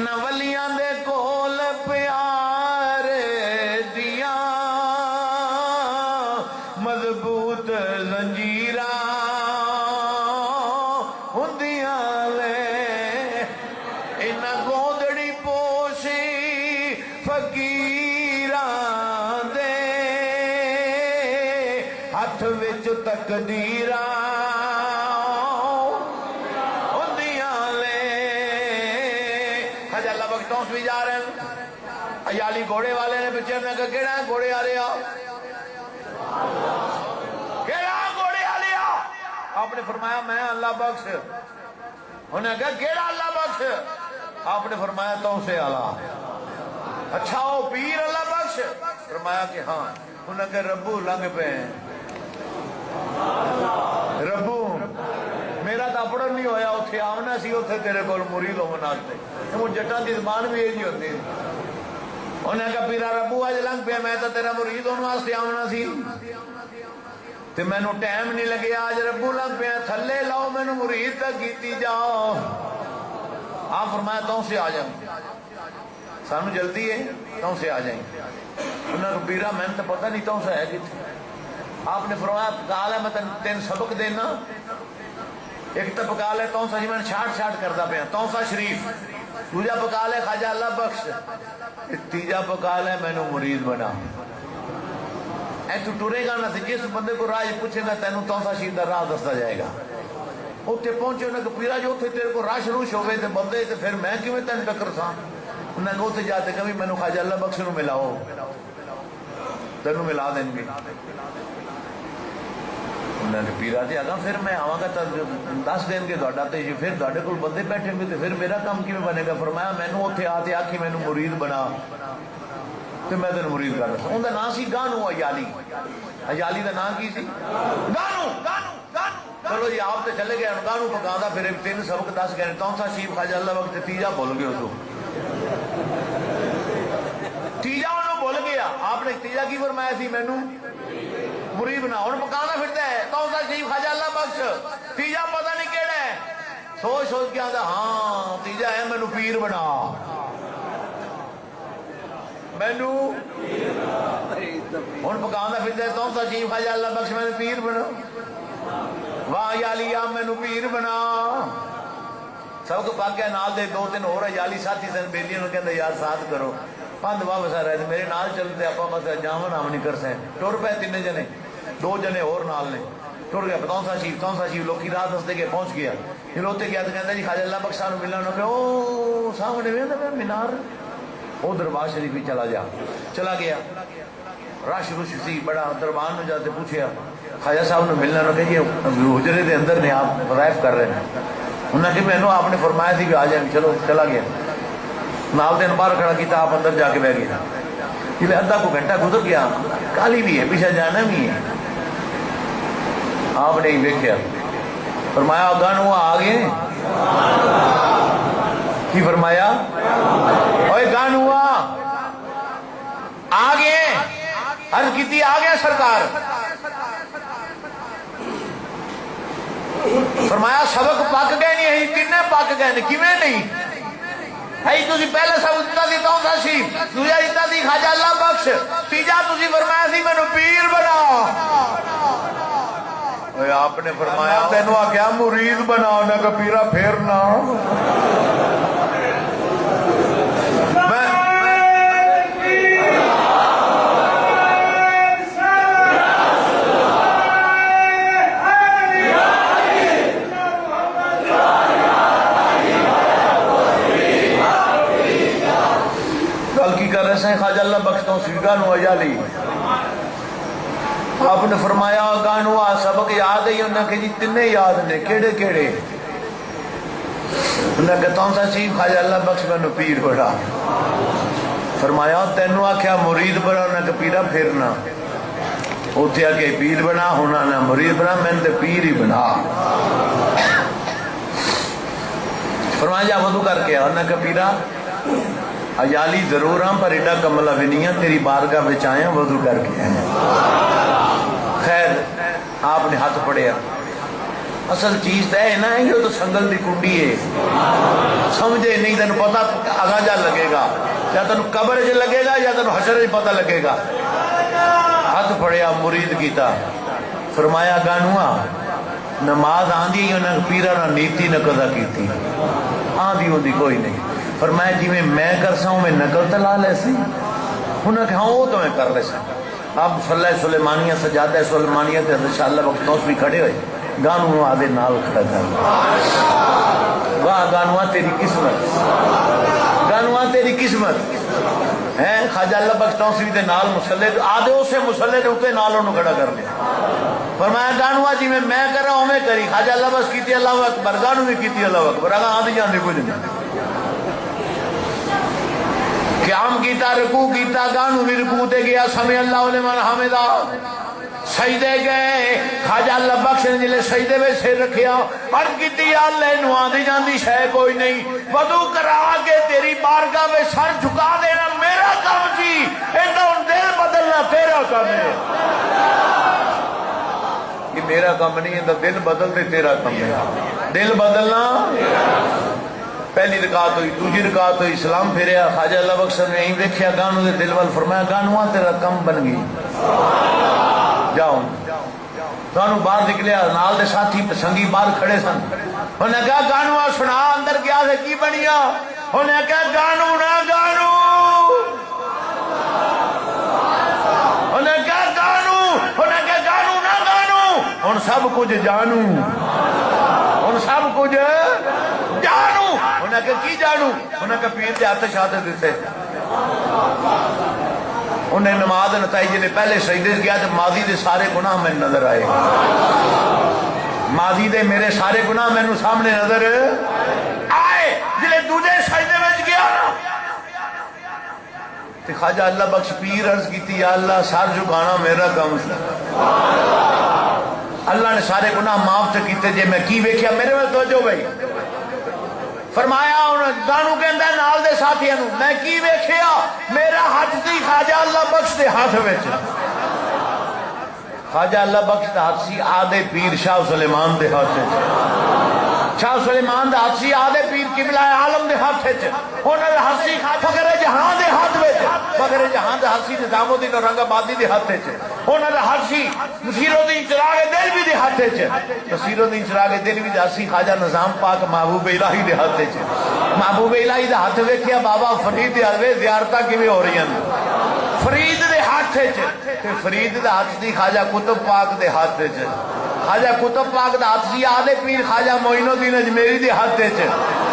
ولیاں دے کول پیار دیاں مضبوط زنجیراں ہوندیاں لے انہاں گودڑی پوشی فقیراں دے ہاتھ وچ تقدیراں بھی جا رہے ہیں عیالی گھوڑے والے نے پچھے میں کہا کیڑا ہے گھوڑے آ رہے کیڑا گھوڑے آ رہے آپ نے فرمایا میں اللہ بخش انہیں کہا کیڑا اللہ بخش آپ نے فرمایا تو سے آلہ اچھا وہ پیر اللہ بخش فرمایا کہ ہاں انہیں کہا ربو لنگ پہ ربو میرا تا پڑھن نہیں ہویا اتھے آمنا سی اتھے تیرے کول مرید ہو مناستے وہ جٹان دی زبان بھی یہ جی ہوتی انہیں کہا پیرا ربو آج لنگ پہ میں تا تیرا مرید ہونے واسطے آمنا سی تے میں نو ٹائم نہیں لگے آج ربو لنگ پہ تھلے لاؤ میں نو مرید تک کیتی جاؤ آپ فرمایا تو سے آ جائیں سانو جلدی ہے تو سے آ جائیں انہیں کہا پیرا میں تو پتہ نہیں تو سے ہے کتنے آپ نے فرمایا کہا ہے میں تین سبق دینا ایک تو پکا لے تونسا جی میں چھاٹ کردا پیا تونسا شریف دوجا پکا لے خواجہ اللہ بخش تیجا پکا لے میں نے مرید بنا اے تو ٹورے گا نا جس بندے کو راہ پوچھے گا تینوں تونسا شریف دا راہ دستا جائے گا اتنے پہنچے انہیں کہ پیرا جو اتنے تیرے کو راش روش ہوئے تے بندے تے پھر میں کیوں تین ٹکر سا انہیں کہ اتنے جاتے کبھی میں نے خواجہ اللہ بخش نو ملاؤ تینوں ملا دیں گے انہوں نے پیرا جی اگا پھر میں آواں گا 10 دن کے دوڑا تے پھر دوڑے کو بندے بیٹھے ہوئے پھر میرا کام کی میں بنے گا فرمایا میں نے اتنے آتے آکھی میں نے مرید بنا تو میں تین مرید کر رہا ان کا نام سی گانو عیالی عیالی کا نام کی سی گانو چلو جی آپ تو چلے گئے گانو پکا دا پھر 3 سبق 10 گئے تونسا شیف خواجہ اللہ وقت تیجا بھول گئے اس کو تیجا انہوں بھول گیا آپ نے تیجا کی فرمایا سی میں مرید بنا ہوں پکانا پھرتا ہے تونسا شریف خواجہ اللہ بخش تیجا پتہ نہیں کیڑا ہے سوچ کے آتا ہاں تیجا ہے مینو پیر بنا مینو ہوں پکانا پھرتا ہے تونسا شریف خواجہ اللہ بخش مینو پیر بنا واہ یالی آ مینو پیر بنا سب کو پاک ہے نال دے 2-3 اور یالی ساتھی سن بیلیاں نے کہندا یار ساتھ کرو 5 واپس آ رہے میرے نال چلتے آپ بس جاون آم نہیں کر سکے ٹر پے 3 جنے 2 جنے اور نال نے ٹر گیا تونسا شریف لوکی رات دستے کے پہنچ گیا ہلوتے گیا تو کہتا جی خواجہ اللہ بخش نو ملنا انہوں نے او سامنے ویندا میں مینار او دربار شریف ہی چلا گیا رش سی بڑا دربار میں جاتے پوچھیا خواجہ صاحب نے ملنا انہوں نے کہ یہ حجرے دے اندر نے آپ رائف کر رہے ہیں انہوں نے کہ میں آپ نے فرمایا تھی کہ آ جائیں چلو چلا گیا نال دن باہر کھڑا کیتا آپ اندر جا کے بہ گیا جب ادھا کو گھنٹہ گزر گیا کالی بھی ہے پیچھے جانا بھی ہے آپ نے ہی دیکھا فرمایا گانو آ گئے کی فرمایا اوے گانو آ گئے عرض کیتی آ گیا سرکار فرمایا سبق پک گئے نہیں کنے پک گئے کیویں نہیں ہے تسی پہلے سب اتنا دی تونسا سی دوجا اتنا دی خواجہ اللہ بخش تیجا تسی فرمایا سی مینوں پیر بنا اوے آپ نے فرمایا تینوں آ کیا مرید بنا انہاں کا پیرا پھیرنا خواجہ اللہ بخشتوں سی گانو عیالی آپ نے فرمایا گانو آ سبق یاد ہے انہوں نے جی 3 یاد نے کیڑے کیڑے انہوں نے تونسا شریف خواجہ اللہ بخش میں پیر بڑا فرمایا تینوں آکھیا مرید بنا انہوں نے پیرا پھرنا اتنے آ کے پیر بنا ہونا نہ مرید بنا میں نے پیر ہی بنا فرمایا جا وضو کر کے انہوں نے پیرا عیالی ضرور ہاں پر ایڈا کملہ بھی نہیں ہے تیری بارگاہ بچ آئے ہیں وضو کر کے ہیں خیر آپ نے ہاتھ پڑھیا اصل چیز تو ہے نا یہ تو سنگل دی کنڈی ہے سمجھے نہیں تین پتا اگا جا لگے گا یا تین قبر چ لگے گا یا تین حشر چ پتا لگے گا ہاتھ پھڑیا مرید کیتا فرمایا گانوا نماز آندھی انہیں پیرا نہ نیتی نہ قضا کیتی آندھی ہوندی کوئی نہیں فرمایا جی میں کرسا ہوں میں نقل تلا لے سی انہیں کہا وہ تو میں کر لے سی اب صلی سلیمانیہ سجادہ سلیمانیہ تے حضرت شاہ اللہ وقت توس بھی کھڑے ہوئے گانو آدھے نال کھڑا کر واہ گانوا تیری قسمت گانوا تیری قسمت ہے خواجہ اللہ بخش توسوی دے نال مسلح آدھے اسے مسلح دے اتے نال انہوں کھڑا کر لیا فرمایا گانوا جی میں کر رہا ہوں میں کری خواجہ اللہ بخش کیتی اللہ اکبر گانو بھی کیتی اللہ اکبر اگر آدھی جاندے کچھ نہیں قیام کیتا رکوع کیتا گانو بھی رکوع تے گیا سمع اللہ لمن حمدہ سجدے گئے خواجہ اللہ بخش نے جلے سجدے میں سر رکھیا عرض کیتی یا اللہ انہوں آدھی جاندی شے کوئی نہیں وضو کرا کے تیری بارگاہ میں سر جھکا دینا میرا کام جی انہوں دل بدلنا تیرا کام ہے یہ میرا کام نہیں ہے دل بدلتے تیرا کام ہے دل بدلنا پہلی رکعت ہوئی دوسری رکعت ہوئی اسلام پھیریا خواجہ اللہ بخش نے یہیں دیکھیا گانو دے دل وال فرمایا گانوا تیرا کم بن گئی جاؤ تو انہوں باہر نکلیا نال دے ساتھی سنگی باہر کھڑے سن انہیں کہا گانوا سنا اندر گیا سے کی بنیا انہیں کہا گانو نہ گانو انہیں کہا گانو انہیں کہا گانو نہ گانو ان سب کچھ جانو ان سب کچھ جانو انہیں کہا کی جانو انہیں کہا پیر دے آتش آتے دیتے انہیں نماز نتائج نے پہلے سجدے گیا تو ماضی دے سارے گناہ میں نظر آئے ماضی دے میرے سارے گناہ میں سامنے نظر آئے جلے دوجے سجدے میں گیا تو خواجہ اللہ بخش پیر عرض کی تھی یا اللہ سار جھکانا میرا کام اللہ نے سارے گناہ معاف تو کیتے جے میں کی ویکھیا میرے میں توجہ بھائی فرمایا گانو کے اندر نال دے ساتھی انہوں میں کی ویکھیا میرا ہاتھ سی خواجہ اللہ بخش دے ہاتھ ویچ خواجہ اللہ بخش دے ہاتھ سی آدھے پیر شاہ سلیمان دے ہاتھ شاہ سلیمان دے ہاتھ سی آدھے پیر قبلہ عالم دے ہاتھ انہوں نے ہاتھ سی فقر جہاں دے ہاتھ ویچ فقر جہاں دے ہاتھ سی نظام الدین اورنگ آبادی دے ہاتھ انہوں نے ہاتھ سی نصیر الدین چراغ دل بھی دے ہاتھ نصیر الدین چراغ دل بھی دے ہاتھ سی خواجہ نظام پاک محبوب الہی دے ہاتھ محبوب الہی دے ہاتھ ویکھیا بابا فرید دے ہاتھ زیارتاں کیویں ہو رہی ہیں فرید دے ہاتھ فرید دے ہاتھ سی خواجہ کتب پاک دے ہاتھ خواجہ کتب پاک دے ہاتھ سی آدھے پیر خواجہ معین الدین اجمیری دے ہاتھ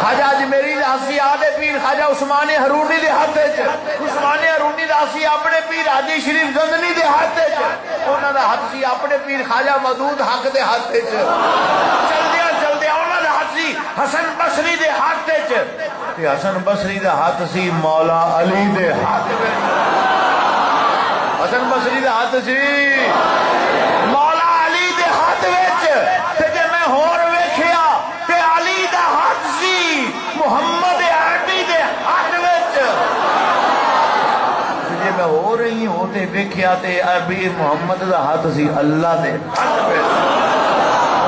خواجہ اجمیری دے ہاتھ سی آدھے پیر خواجہ عثمان ہرونی دے ہاتھ عثمان ہرونی دے ہاتھ سی اپنے پیر حاجی شریف زندنی دے ہاتھ انہوں نے ہاتھ سی اپنے پیر خواجہ مودود حق دے ہاتھ چل دیا انہوں نے ہاتھ سی حسن بصری دے ہاتھ حسن بصری دے ہاتھ سی مولا علی دے ہاتھ حسن بصری دے ہاتھ سی مولا علی دے ہاتھ تے جے میں ہور ویکھیا تے علی دا ہاتھ سی محمد عربی دے ہاتھ جے میں ہو رہی ہوتے ویکھیا تے عربی محمد دا ہاتھ سی اللہ دے ہاتھ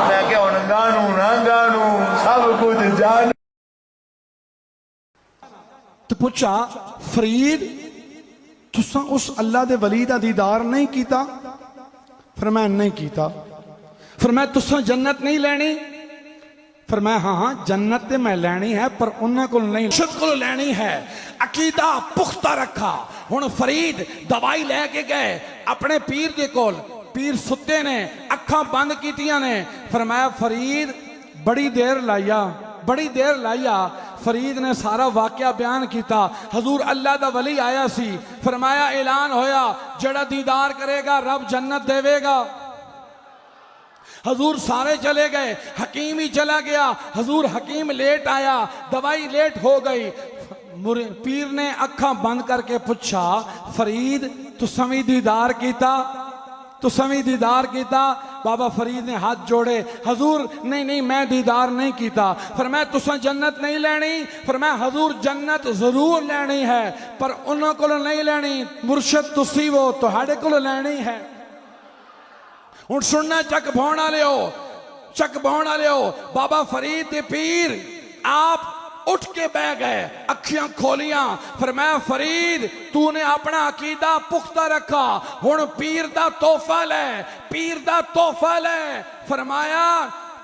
میں کہ ان گانو نہ گانو سب کچھ جان تو پوچھا فرید تساں اس اللہ دے ولی دا دیدار نہیں کیتا فرمایا نہیں کیتا فرمایا تساں جنت نہیں لینی فرمایا ہاں جنت تے میں لینی ہے پر انہاں کو نہیں شد کو لینی ہے عقیدہ پختہ رکھا ہن فرید دوائی لے کے گئے اپنے پیر دے کول پیر ستے نے اکھاں بند کیتیاں نے فرمایا فرید بڑی دیر لائیا فرید نے سارا واقعہ بیان کیتا حضور اللہ دا ولی آیا سی فرمایا اعلان ہویا جڑا دیدار کرے گا رب جنت دے گا حضور سارے چلے گئے حکیم ہی چلا گیا حضور حکیم لیٹ آیا دوائی لیٹ ہو گئی پیر نے اکھاں بند کر کے پوچھا فرید تو سمی دیدار کیتا بابا فرید نے ہاتھ جوڑے حضور نہیں میں دیدار نہیں کیتا فرمایا تساں جنت نہیں لینی فرمایا حضور جنت ضرور لینی ہے پر انہوں کو نہیں لینی مرشد تسی وہ تہاڈے کو لینی ہے ہن سننا چک بھونا لیو بابا فرید دے پیر آپ اٹھ کے بہ گئے اکھیاں کھولیاں فرمایا فرید تو نے اپنا عقیدہ پختہ رکھا ہن پیر دا تحفہ لے پیر دا تحفہ لے فرمایا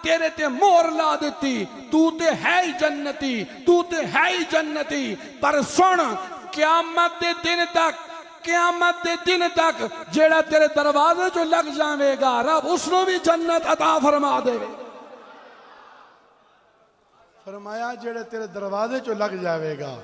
تیرے تے مور لا دیتی تو تے ہے ہی جنتی تو تے ہے ہی جنتی پر سن قیامت دے دن تک جیڑا تیرے دروازے جو لگ جاوے گا رب اس نو بھی جنت عطا فرما دے فرمایا جیڑے تیرے دروازے جو لگ جاوے گا